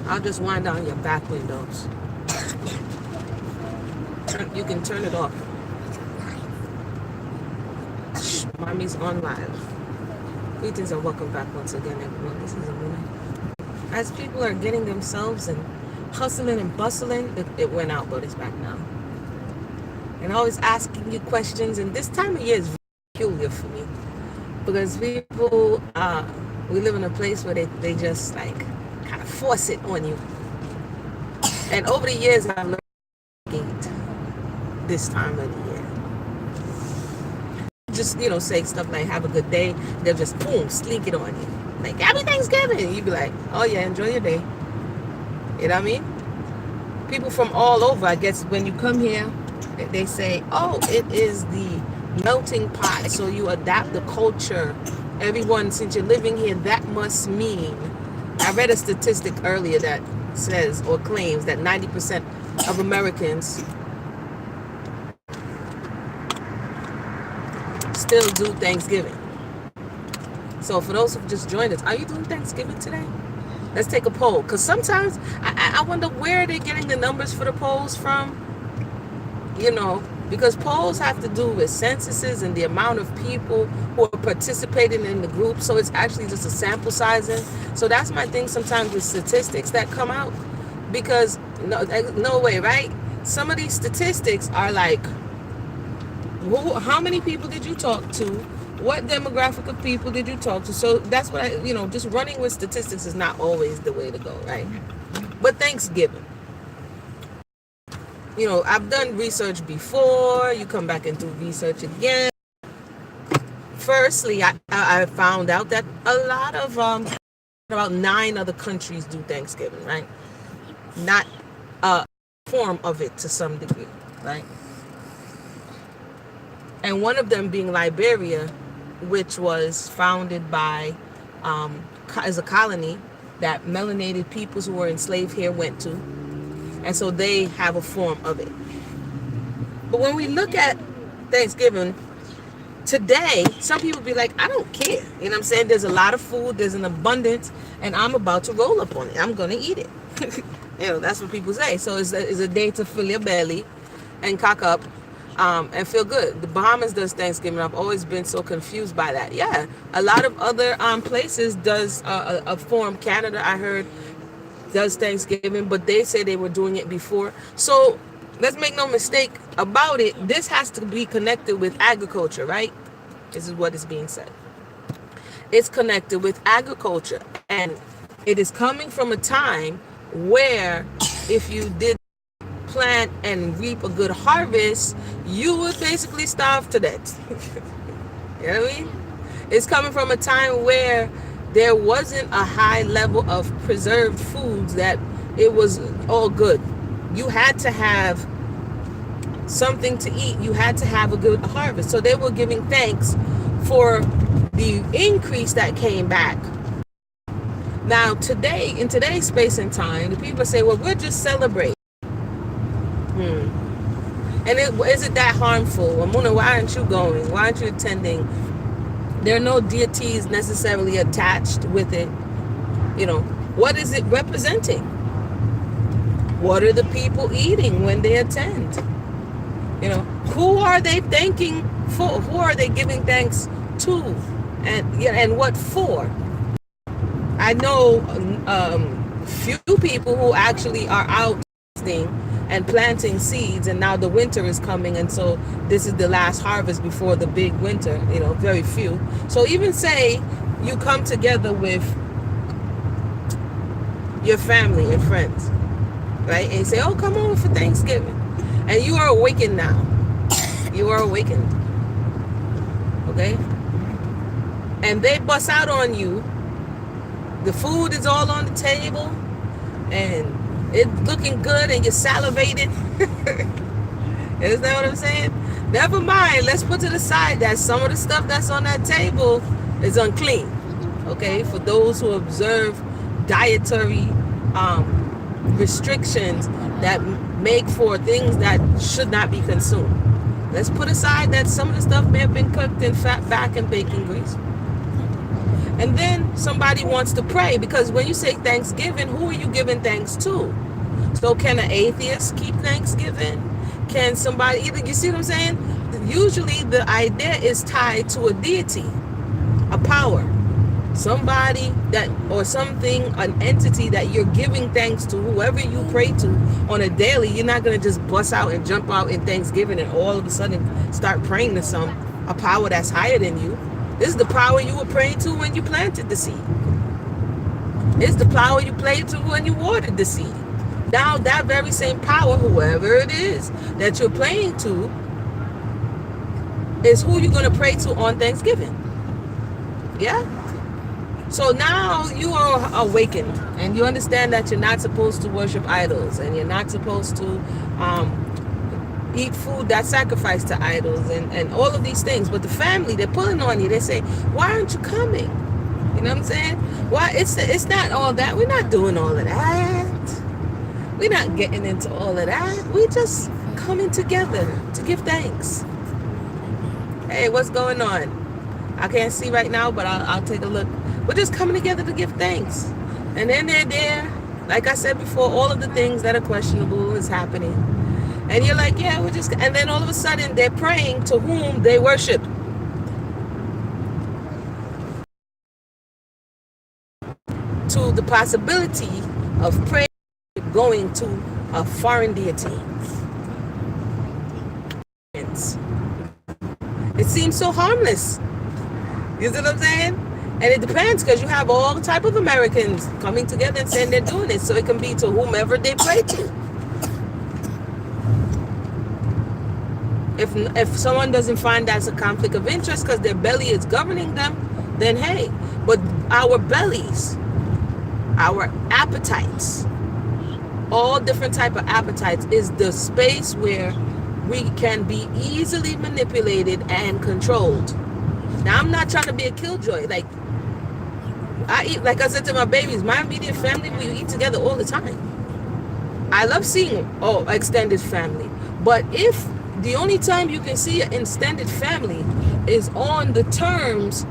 I'll just wind down your back windows. You can turn it off. Shh, mommy's on live. Greetings and welcome back once again, everyone. This is Amuna. As people are getting themselves and hustling and bustling, it went out, but it's back now. And always asking you questions, and this time of year is peculiar for me because people, we live in a place where they just like kind of force it on you. And over the years, I've learned to navigate this time of the year. Just, say stuff like, have a good day. They'll just, boom, sneak it on you. Like, happy Thanksgiving. You'd be like, oh, yeah, enjoy your day. You know what I mean? People from all over, I guess, when you come here, they say, oh, it is the melting pot. So you adapt the culture. Everyone, since you're living here, that must mean. I read a statistic earlier that says or claims that 90% of Americans still do Thanksgiving. So for those who just joined us, are you doing Thanksgiving today? Let's take a poll. Because sometimes I wonder where they're getting the numbers for the polls from. Because polls have to do with censuses and the amount of people who are participating in the group. So it's actually just a sample sizing. So that's my thing sometimes with statistics that come out. Because, no way, right? Some of these statistics are like, how many people did you talk to? What demographic of people did you talk to? So that's what just running with statistics is not always the way to go, right? But Thanksgiving. I've done research before. You come back and do research again. Firstly, I found out that a lot of, about 9 other countries do Thanksgiving, right? Not a form of it to some degree, right? And one of them being Liberia, which was founded by, as a colony that melanated peoples who were enslaved here went to. And so they have a form of it. But when we look at Thanksgiving today, some people be like, I don't care. You know what I'm saying? There's a lot of food, there's an abundance, and I'm about to roll up on it. I'm going to eat it. That's what people say. So it's a day to fill your belly and cock up and feel good. The Bahamas does Thanksgiving. I've always been so confused by that. Yeah, a lot of other places does a form. Canada, I heard, does Thanksgiving, but they say they were doing it before. So let's make no mistake about it. This has to be connected with agriculture, right? This is what is being said. It's connected with agriculture, and it is coming from a time where if you did plant and reap a good harvest, you would basically starve to death. You know what I mean? It's coming from a time where there wasn't a high level of preserved foods, that it was all good. You had to have something to eat. You had to have a good harvest. So they were giving thanks for the increase that came back. Now today, in today's space and time, the people say, well, we're just celebrating. And is it that harmful? Amuna, why aren't you going? Why aren't you attending? There are no deities necessarily attached with it. What is it representing? What are the people eating when they attend? Who are they thanking for? Who are they giving thanks to? And what for? I know few people who actually are out and planting seeds, and now the winter is coming, and so this is the last harvest before the big winter. Very few. So even say you come together with your family and friends, right, and you say, oh, come over for Thanksgiving, and you are awakened now. You are awakened, okay? And they bust out on you. The food is all on the table, and it's looking good, and you're salivating. Is that what I'm saying? Never mind. Let's put to the side that some of the stuff that's on that table is unclean. Okay? For those who observe dietary restrictions that make for things that should not be consumed. Let's put aside that some of the stuff may have been cooked in fat, back, and bacon grease. And then somebody wants to pray, because when you say Thanksgiving, who are you giving thanks to? So can an atheist keep Thanksgiving? Can somebody, you see what I'm saying? Usually the idea is tied to a deity, a power, somebody that, or something, an entity that you're giving thanks to, whoever you pray to on a daily. You're not going to just bust out and jump out in Thanksgiving and all of a sudden start praying to a power that's higher than you. This is the power you were praying to when you planted the seed. It's the power you prayed to when you watered the seed. Now that very same power, whoever it is that you're praying to, is who you're going to pray to on Thanksgiving. Yeah? So now you are awakened, and you understand that you're not supposed to worship idols, and you're not supposed to eat food that's sacrificed to idols, and all of these things. But the family, they're pulling on you. They say, why aren't you coming? You know what I'm saying? Why? It's not all that. We're not doing all of that. We're not getting into all of that. We're just coming together to give thanks. Hey, what's going on? I can't see right now, but I'll take a look. We're just coming together to give thanks. And then they're there. Like I said before, all of the things that are questionable is happening. And you're like, yeah, we're just... And then all of a sudden, they're praying to whom they worship. To the possibility of prayer going to a foreign deity. It seems so harmless. You see what I'm saying? And it depends, because you have all type of Americans coming together and saying they're doing it. So it can be to whomever they pray to. If someone doesn't find that's a conflict of interest because their belly is governing them, then hey. But our bellies, our appetites, all different type of appetites, is the space where we can be easily manipulated and controlled. Now, I'm not trying to be a killjoy. Like, I eat, like I said to my babies, my immediate family, we eat together all the time. I love seeing extended family. But if the only time you can see an extended family is on the terms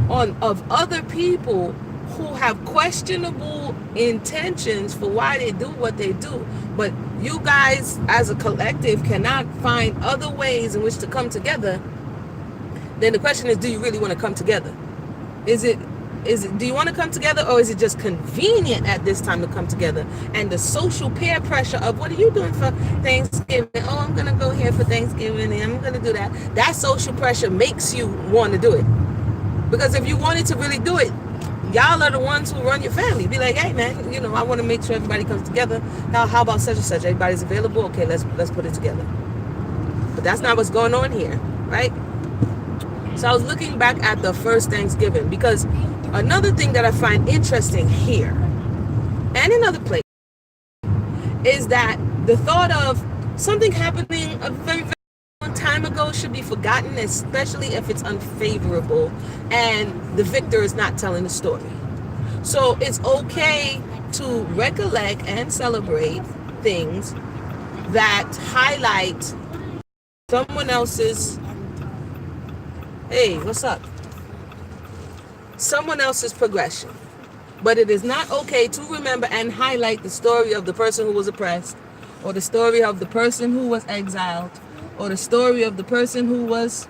of other people who have questionable intentions for why they do what they do, but you guys as a collective cannot find other ways in which to come together, then the question is, do you really want to come together? Do you want to come together, or is it just convenient at this time to come together? And the social peer pressure of, what are you doing for Thanksgiving? Oh, I'm going to go here for Thanksgiving, and I'm going to do that. That social pressure makes you want to do it. Because if you wanted to really do it, y'all are the ones who run your family. Be like, hey man, I want to make sure everybody comes together. How about such and such? Everybody's available? Okay, let's put it together. But that's not what's going on here, right? So I was looking back at the first Thanksgiving, because another thing that I find interesting here and in other places is that the thought of something happening a very, very long time ago should be forgotten, especially if it's unfavorable and the victor is not telling the story. So it's okay to recollect and celebrate things that highlight someone else's, hey, what's up? Someone else's progression. But it is not okay to remember and highlight the story of the person who was oppressed, or the story of the person who was exiled, or the story of the person who was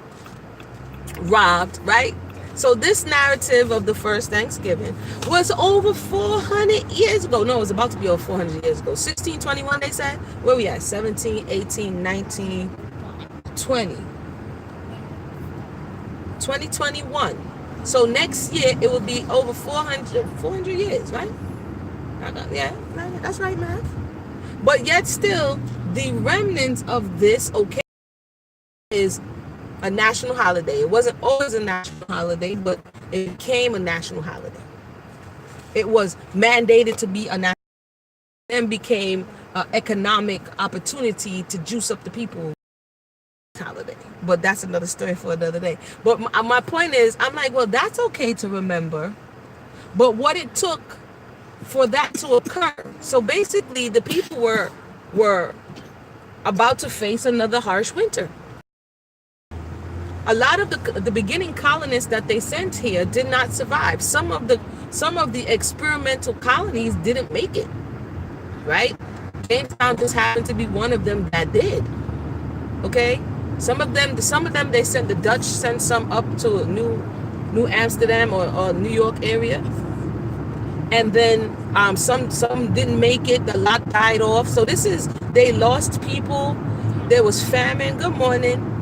robbed, right? So this narrative of the first Thanksgiving was over 400 years ago. No, it was about to be over 400 years ago. 1621, they said. Where we at? 17, 18, 19, 20. 2021. So next year, it will be over 400 years, right? Yeah, that's right, math. But yet still, the remnants of this, okay, is a national holiday. It wasn't always a national holiday, but it became a national holiday. It was mandated to be a national holiday, and became an economic opportunity to juice up the people. Holiday. But that's another story for another day. But my point is, I'm like, well, that's okay to remember, but what it took for that to occur. So basically, the people were about to face another harsh winter. A lot of the beginning colonists that they sent here did not survive. Some of the experimental colonies didn't make it, right? Jamestown just happened to be one of them that did. Okay, some of them they sent, the Dutch sent some up to New Amsterdam or New York area, and then some didn't make it. A lot died off. So they lost people. There was famine. Good morning.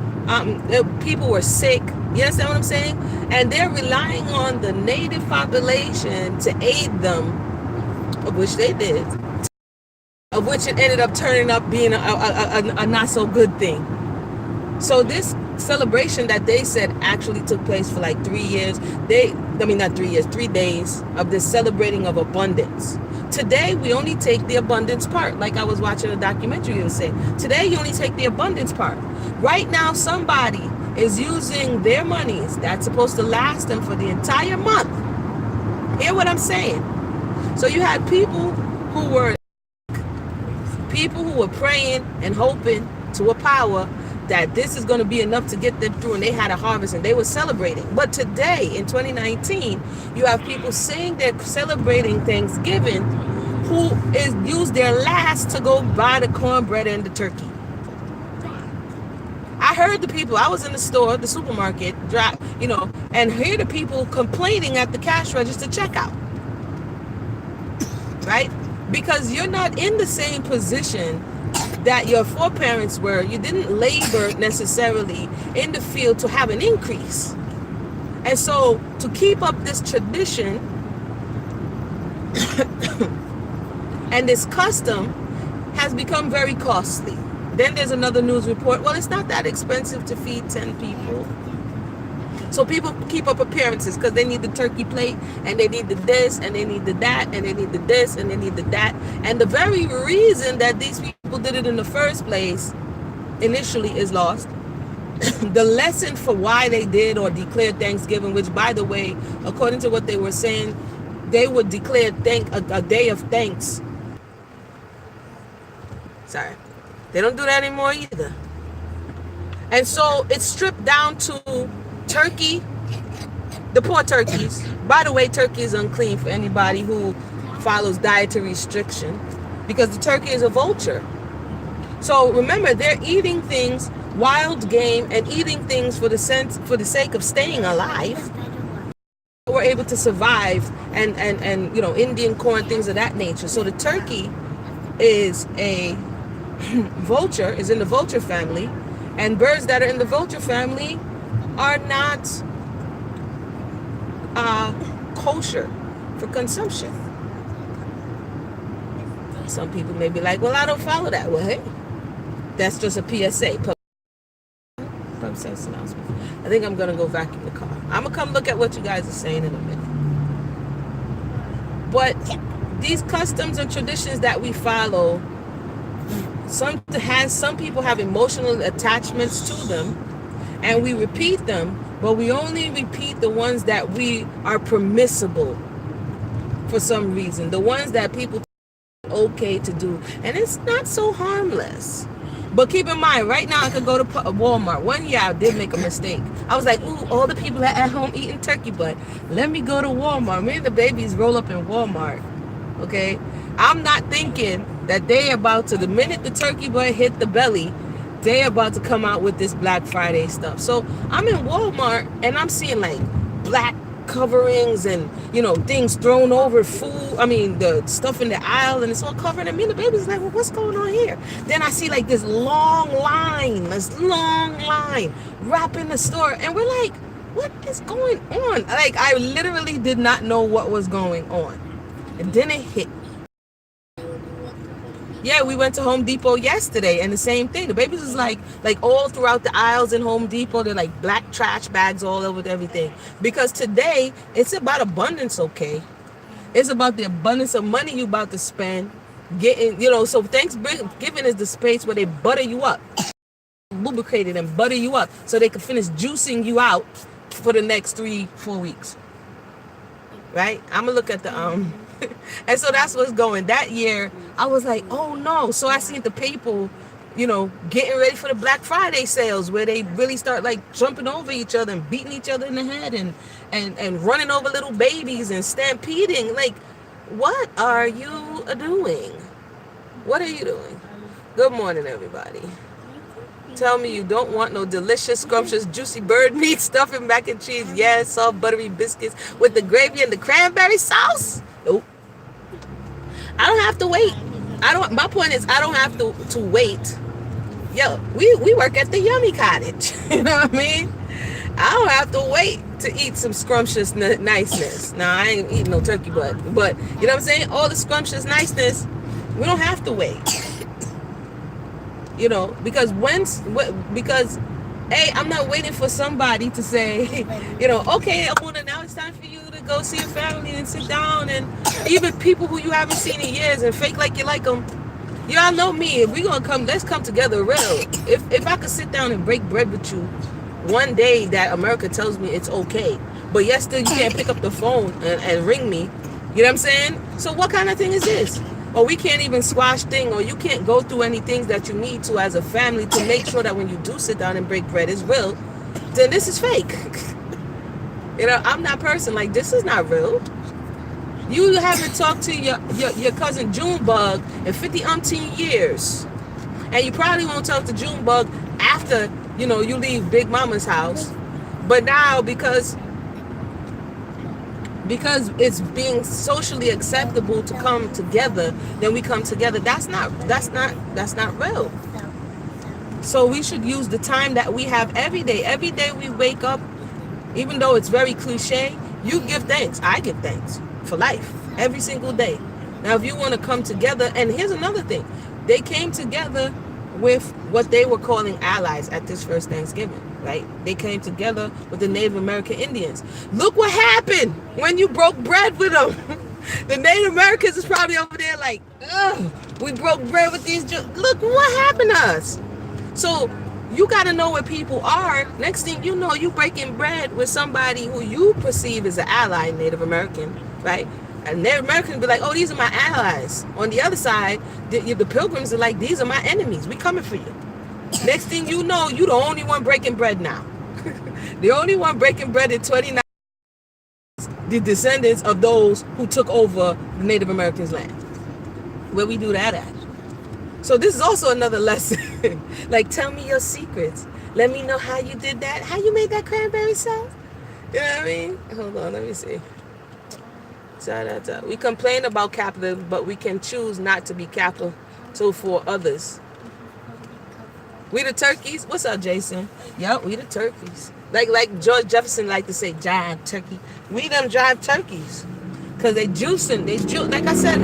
People were sick. You understand what I'm saying? And they're relying on the native population to aid them, of which they did, of which it ended up turning up being a not so good thing. So this celebration that they said actually took place for like 3 years. Not 3 years, 3 days of this celebrating of abundance. Today, we only take the abundance part. Like I was watching a documentary, it was saying, today you only take the abundance part. Right now, somebody is using their monies that's supposed to last them for the entire month. Hear what I'm saying? So you had people who were praying and hoping to a power that this is going to be enough to get them through, and they had a harvest and they were celebrating. But today in 2019, you have people saying they're celebrating Thanksgiving who use their last to go buy the cornbread and the turkey. I heard the people, I was in the store, the supermarket, and hear the people complaining at the cash register checkout. Right? Because you're not in the same position that your foreparents were. You didn't labor necessarily in the field to have an increase. And so to keep up this tradition and this custom has become very costly. Then there's another news report. Well, it's not that expensive to feed 10 people. So people keep up appearances because they need the turkey plate, and they need the this, and they need the that, and they need the this, and they need the that. And the very reason that these people did it in the first place initially is lost. The lesson for why they did or declared Thanksgiving, which, by the way, according to what they were saying, they would declare a day of thanks. Sorry. They don't do that anymore either. And so it's stripped down to turkey, the poor turkeys. By the way, turkey is unclean for anybody who follows dietary restriction, because the turkey is a vulture. So remember, they're eating things, wild game, and eating things for the sake of staying alive. We're able to survive, and Indian corn, things of that nature. So the turkey is a vulture, is in the vulture family, and birds that are in the vulture family are not kosher for consumption. Some people may be like, well, I don't follow that. Well, hey, that's just a PSA. Public service announcement. I think I'm going to go vacuum the car. I'm going to come look at what you guys are saying in a minute. But these customs and traditions that we follow, some people have emotional attachments to them, and we repeat them, but we only repeat the ones that we are permissible for some reason, the ones that people okay to do, and it's not so harmless. But keep in mind, right now I could go to Walmart. One year I did make a mistake. I was like, ooh, all the people are at home eating turkey butt. Let me go to Walmart. Me and the babies roll up in Walmart. Okay? I'm not thinking that they about to, the minute the turkey butt hit the belly, they about to come out with this Black Friday stuff. So I'm in Walmart and I'm seeing like black coverings and things thrown over food. The stuff in the aisle, and it's all covered. And me and the baby's like, well, what's going on here? Then I see like this long line wrapping the store, and we're like, what is going on? Like, I literally did not know what was going on, and then it hit. Yeah, we went to Home Depot yesterday, and the same thing. The babies was like all throughout the aisles in Home Depot. They're like black trash bags all over everything. Because today, it's about abundance, okay? It's about the abundance of money you about to spend. So Thanksgiving is the space where they butter you up, lubricate it and butter you up, so they can finish juicing you out for the next 3-4 weeks. Right? I'm going to look at the... And so that's what's going. That year, I was like, oh no. So I seen the people getting ready for the Black Friday sales where they really start like jumping over each other and beating each other in the head and running over little babies and stampeding. Like, what are you doing? What are you doing? Good morning, everybody. Tell me you don't want no delicious, scrumptious, juicy bird meat, stuffing, mac and cheese. Yes, soft, buttery biscuits with the gravy and the cranberry sauce. Nope. I don't have to wait. My point is, I don't have to wait. Yo, we work at the Yummy Cottage. You know what I mean? I don't have to wait to eat some scrumptious niceness. Now, I ain't eating no turkey butt, but you know what I'm saying? All the scrumptious niceness, we don't have to wait. Because hey, I'm not waiting for somebody to say, okay, now it's time for you to go see your family and sit down, and even people who you haven't seen in years and fake like you like them. Y'all know me. If we gonna let's come together real. If I could sit down and break bread with you one day that America tells me it's okay, but yet still you can't pick up the phone and ring me, you know what I'm saying? So what kind of thing is this? Or we can't even squash thing, or you can't go through any things that you need to as a family to make sure that when you do sit down and break bread is real, then this is fake. I'm that person. Like, this is not real. You haven't talked to your cousin Junebug in 50-umpteen years. And you probably won't talk to Junebug after, you leave Big Mama's house. But now because it's being socially acceptable to come together, then we come together. That's not real. So we should use the time that we have every day. Every day we wake up, even though it's very cliche, you give thanks. I give thanks for life every single day. Now, if you want to come together, and here's another thing, they came together with what they were calling allies at this first Thanksgiving, right? They came together with the Native American Indians. Look what happened when you broke bread with them. The Native Americans is probably over there like, ugh, we broke bread with these Look what happened to us. So you got to know where people are. Next thing you know, you breaking bread with somebody who you perceive as an ally, Native American, right? And Native Americans be like, oh, these are my allies. On the other side, the Pilgrims are like, these are my enemies. We coming for you. Next thing you know, you the only one breaking bread now. The only one breaking bread in 29, the descendants of those who took over the Native Americans' land. Where we do that at. So this is also another lesson. Like, tell me your secrets. Let me know how you did that. How you made that cranberry sauce. You know what I mean? Hold on, let me see. We complain about capitalism, but we can choose not to be capital for others. We the turkeys. What's up, Jason? Yep, we the turkeys. Like George Jefferson liked to say, jive turkey. We them jive turkeys. Because they juicing. Like I said,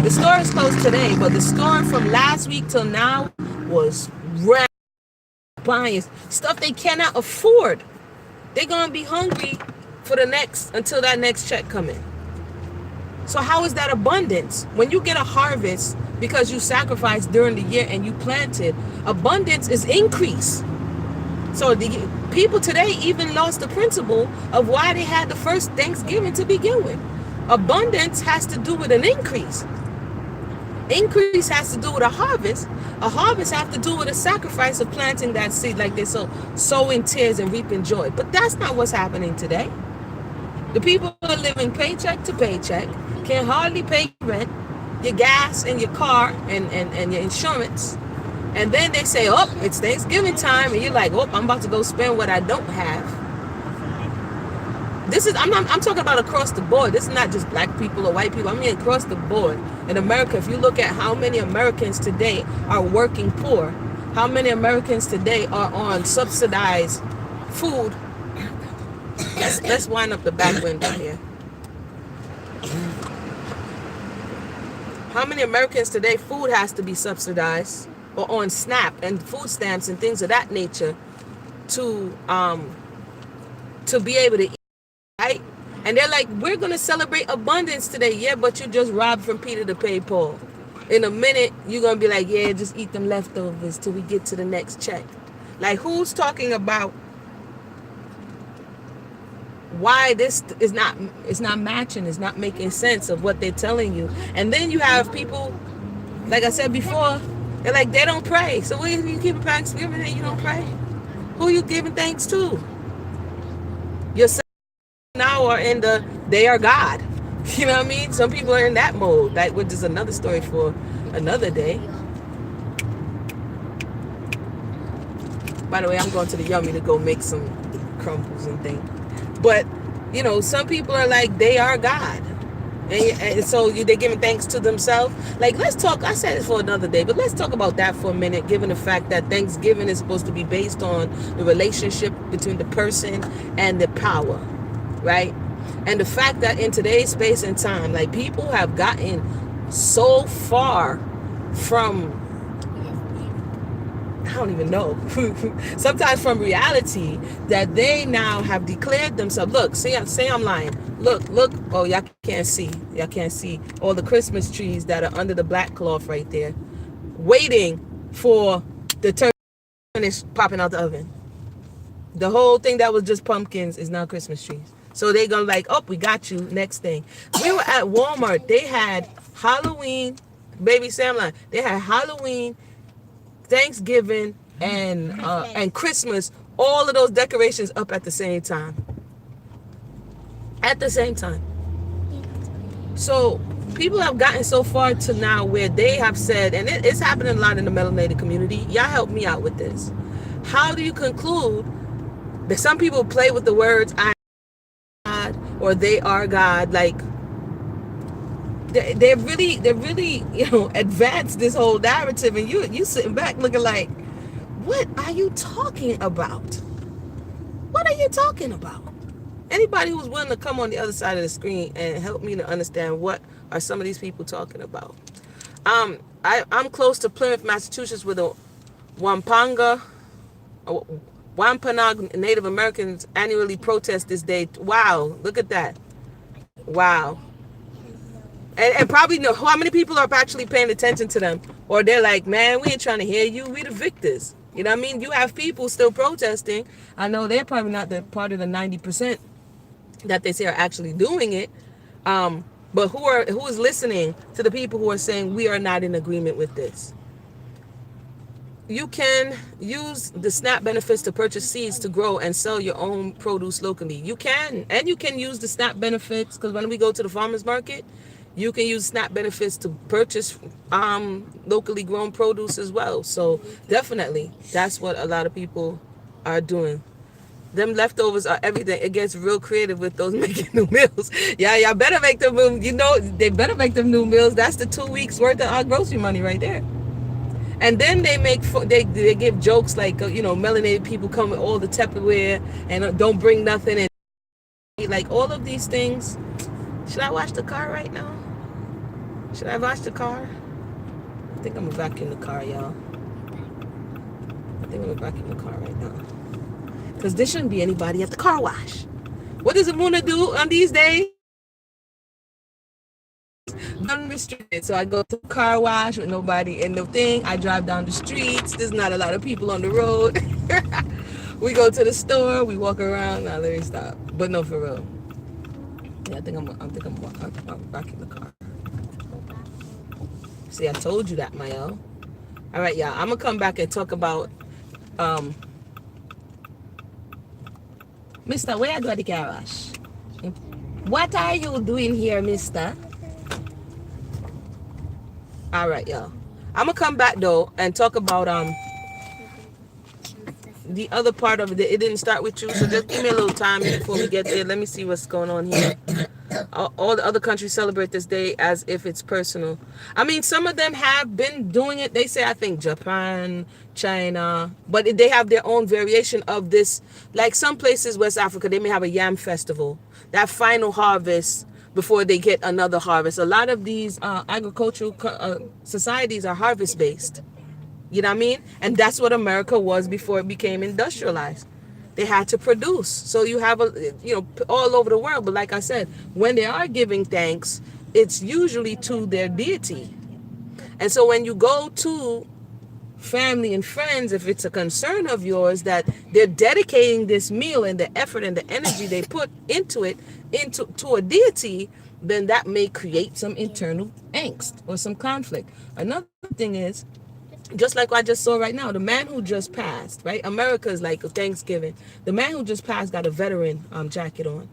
the store is closed today, but the store from last week till now was buying stuff they cannot afford. They're going to be hungry until that next check come in. So how is that abundance? When you get a harvest because you sacrificed during the year and you planted, abundance is increase. So the people today even lost the principle of why they had the first Thanksgiving to begin with. Abundance has to do with an increase. Increase has to do with a harvest. A harvest has to do with a sacrifice of planting that seed, like they sow in tears and reap in joy. But that's not what's happening today. The people are living paycheck to paycheck, can hardly pay rent, your gas and your car and your insurance. And then they say, oh, it's Thanksgiving time. And you're like, oh, I'm about to go spend what I don't have. I'm talking about across the board. This is not just black people or white people. I mean across the board. In America, if you look at how many Americans today are working poor, how many Americans today are on subsidized food. Let's wind up the back window here. How many Americans today food has to be subsidized or on SNAP and food stamps and things of that nature to be able to eat, right? And they're like, we're going to celebrate abundance today. Yeah, but you just robbed from Peter to pay Paul. In a minute, you're going to be like, yeah, just eat them leftovers till we get to the next check. Like, who's talking about why this is not matching, it's not making sense of what they're telling you? And then you have people, like I said before, They're like, they don't pray. So what are you keeping Thanksgiving and you don't pray? Who are you giving thanks to? Yourself now are in the they are God. You know what I mean? Some people are in that mode, that which is another story for another day. By the way, I'm going to the Yummy to go make some crumbles and things. But, some people are like, they are God. And so they're giving thanks to themselves. Like, let's talk, I said it for another day, but let's talk about that for a minute, given the fact that Thanksgiving is supposed to be based on the relationship between the person and the power, right? And the fact that in today's space and time, like, people have gotten so far from, I don't even know, sometimes from reality, that they now have declared themselves. Look, say I'm lying. Look, oh, y'all can't see all the Christmas trees that are under the black cloth right there, waiting for the turkey to finish popping out the oven. The whole thing that was just pumpkins is now Christmas trees. So they gonna like, oh, we got you, next thing. We were at Walmart, they had Halloween, baby Sam, they had Halloween, Thanksgiving, and Christmas, all of those decorations up at the same time. At the same time. So people have gotten so far to now where they have said, and it's happening a lot in the melanated community. Y'all help me out with this. How do you conclude that some people play with the words I am God or they are God? Like, they're really advanced this whole narrative, and you sitting back looking like, what are you talking about? What are you talking about? Anybody who's willing to come on the other side of the screen and help me to understand what are some of these people talking about. I'm close to Plymouth, Massachusetts, with a Wampanoag Native Americans annually protest this day. Wow, look at that. Wow. And probably know how many people are actually paying attention to them, or they're like, man, we ain't trying to hear you, we the victors. You know what I mean? You have people still protesting. I know they're probably not the part of the 90% that they say are actually doing it, but who is listening to the people who are saying we are not in agreement with this? You can use the SNAP benefits to purchase seeds to grow and sell your own produce locally. You can, and you can use the SNAP benefits, because when we go to the farmers market, you can use SNAP benefits to purchase locally grown produce as well. So definitely, that's what a lot of people are doing. Them leftovers are everything. It gets real creative with those making new meals. Yeah, y'all better make them. They better make them new meals. That's the 2 weeks worth of our grocery money right there. And then they give jokes like, melanated people come with all the Tupperware and don't bring nothing, and like all of these things. Should I wash the car right now? Should I wash the car? I think I'm gonna vacuum the car, y'all. I think I'm gonna vacuum the car right now. Because there shouldn't be anybody at the car wash. What does Amuna do on these days? Unrestricted. So I go to the car wash with nobody in the thing. I drive down the streets. There's not a lot of people on the road. We go to the store. We walk around. Now let me stop. But no, for real. Yeah, I think I'm back in the car. See, I told you that, Mael. All right, y'all. I'm gonna come back and talk about Mister, where I go to the car wash? What are you doing here, Mister? All right, y'all. I'm gonna come back though and talk about the other part of it. It didn't start with you, so just give me a little time before we get there. Let me see what's going on here. All the other countries celebrate this day as if it's personal. I mean, some of them have been doing it. They say, I think Japan, China, but they have their own variation of this. Like some places, West Africa, they may have a yam festival, that final harvest before they get another harvest. A lot of these agricultural societies are harvest based. You know what I mean? And that's what America was before it became industrialized. They had to produce. So you have all over the world. But like I said, when they are giving thanks, it's usually to their deity. And so when you go to family and friends, if it's a concern of yours that they're dedicating this meal and the effort and the energy they put into it to a deity, then that may create some internal angst or some conflict. Another thing is, Just like I just saw right now, the man who just passed, right? America is like a Thanksgiving. The man who just passed got a veteran jacket on.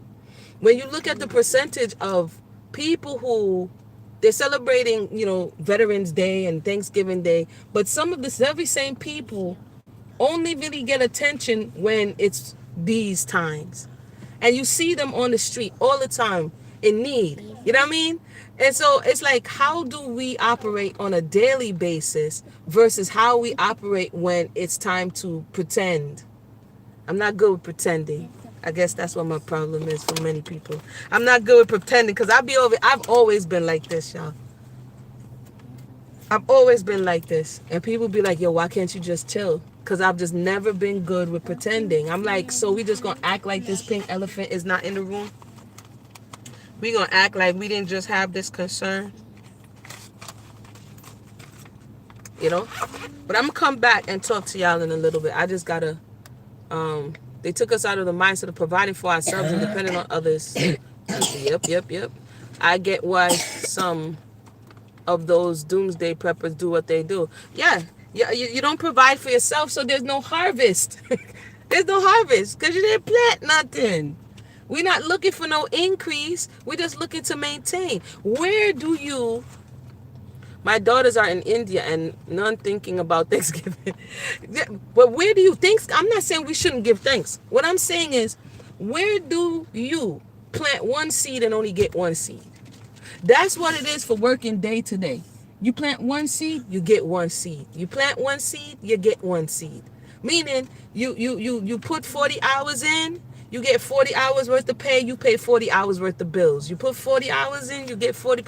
When you look at the percentage of people who they're celebrating, Veterans Day and Thanksgiving Day, but some of this very same people only really get attention when it's these times. And you see them on the street all the time in need. You know what I mean? And so it's like, how do we operate on a daily basis versus how we operate when it's time to pretend? I'm not good with pretending. I guess that's what my problem is for many people. I'm not good with pretending because I've always been like this, y'all. I've always been like this. And people be like, yo, why can't you just chill? Because I've just never been good with pretending. I'm like, so we just going to act like this pink elephant is not in the room? We going to act like we didn't just have this concern? But I'm going to come back and talk to y'all in a little bit. I just got to, they took us out of the mindset of providing for ourselves and depending on others. Yep. I get why some of those doomsday preppers do what they do. Yeah, you don't provide for yourself, so there's no harvest. There's no harvest because you didn't plant nothing. We're not looking for no increase. We're just looking to maintain. My daughters are in India and none thinking about Thanksgiving. But where do you think? I'm not saying we shouldn't give thanks. What I'm saying is, where do you plant one seed and only get one seed? That's what it is for working day to day. You plant one seed, you get one seed. You plant one seed, you get one seed. Meaning, you put 40 hours in, you get 40 hours worth of pay, you pay 40 hours worth of bills. You put 40 hours in, you get 40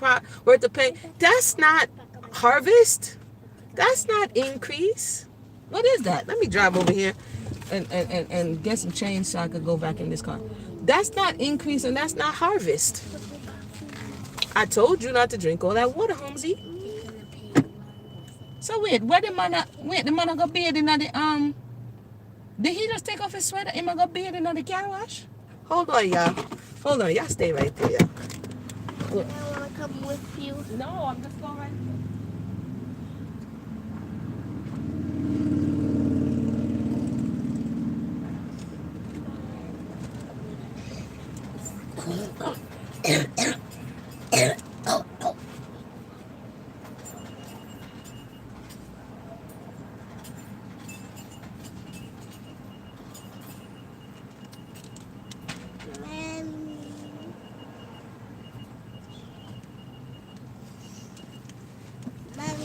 worth of pay. That's not harvest. That's not increase. What is that? Let me drive over here and get some change so I could go back in this car. That's not increase and that's not harvest. I told you not to drink all that water, Holmesy. So wait, the man go bathe in the did he just take off his sweater and go bathe in the car wash? Hold on, y'all. Y'all stay right there, y'all. I want to come with you. No, I'm just going right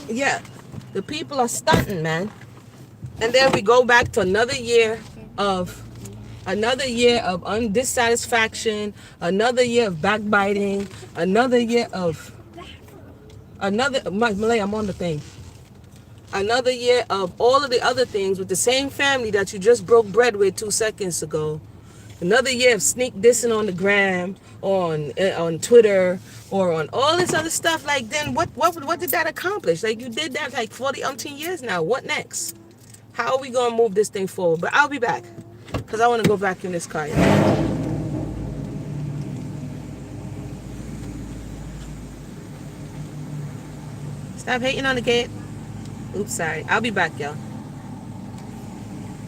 Yeah, the people are stunting, man. And then we go back to another year of dissatisfaction, another year of backbiting, Malay, I'm on the thing. Another year of all of the other things with the same family that you just broke bread with 2 seconds ago. Another year of sneak dissing on the gram, on Twitter, or on all this other stuff. Like, then what did that accomplish? Like, you did that like 40 umpteen years now. What next? How are we gonna move this thing forward? But I'll be back because I want to go back in this car. Stop hating on the gate. Oops, sorry. I'll be back, y'all.